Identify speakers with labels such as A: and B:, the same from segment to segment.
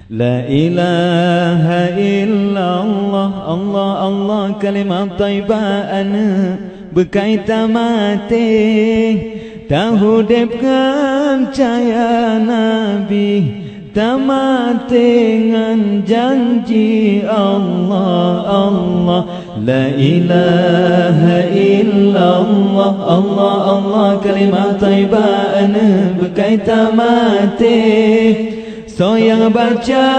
A: La ilaha illallah, Allah Allah kalimat taibah ana berkaitan mati. Tahu depkan caya Nabi tamat dengan janji Allah Allah. La ilaha illallah, Allah Allah kalimat taibah ana berkaitan mati. So yang baca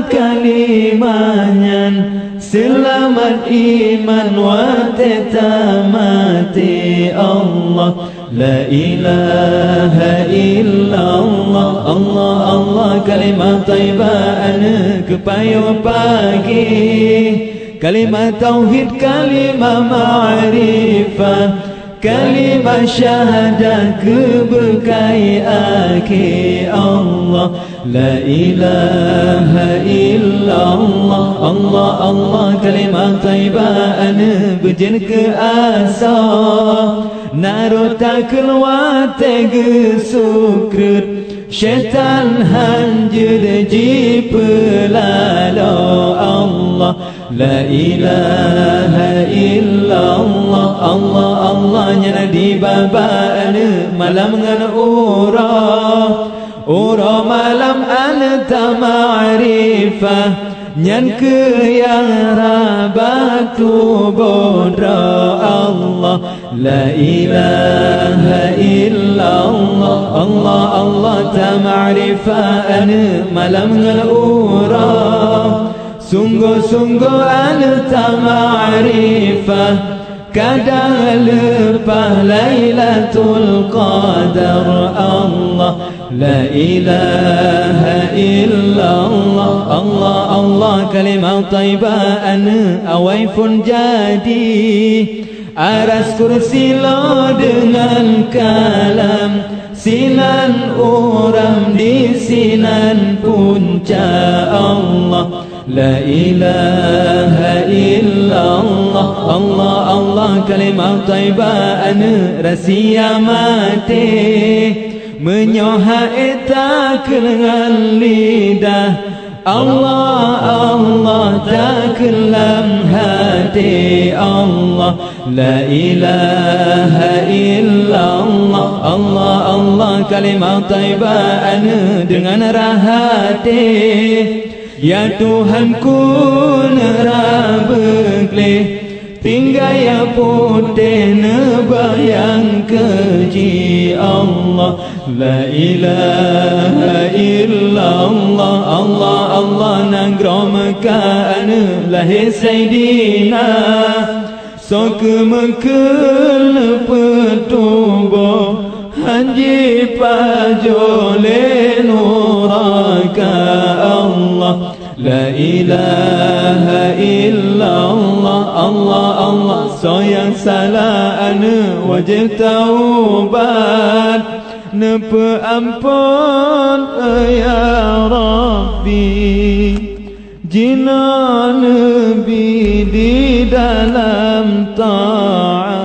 A: kalimahnya selamat iman wa tetamati Allah. La ilaha illallah, Allah Allah kalimat taibah ana kepayo pagi. Kalimat tauhid, kalimat ma'rifah, kalimat syahadah keberkai aki Allah. La ilaha illallah, Allah Allah kalimat taibah ana berjen ke asah. Naro tak keluar tega sukrut, syaitan hanjur jipelalo Allah. La ilaha illallah, Allah Allah nyana di babana malam ngan ura malam anta ma'rifah nyan ke yang rabatu bodra Allah. La ilaha illallah, Allah Allah ta ma'rifah ana malam ngan ura. Sungguh-sungguh anta ma'rifah kadang lepas Lailatul Qadar Allah. La ilaha illallah, Allah Allah kalimat taibah ana awaifun jadi. Aras kursi lo dengan kalam, sinan uram di sinan punca Allah. La ilaha illallah, Allah Allah kalimat taibah ana rahsia mati. Menyohak eta dengan lidah, Allah Allah tak kelam hati Allah. La ilaha illallah, Allah Allah kalimat taibah ana dengan rahati. Ya Tuhanku nerabekle tinggal ya putih nebayang keji Allah. La ilaha illallah, Allah Allah nanggromekan lahir Sayyidina. So kemekel petubo hanji pajole nuraka Allah. La ilaha illallah, Allah Allah sayang salah ana wajib taubat. Nepe ampun ya Rabbi jina Nabi di dalam ta'at.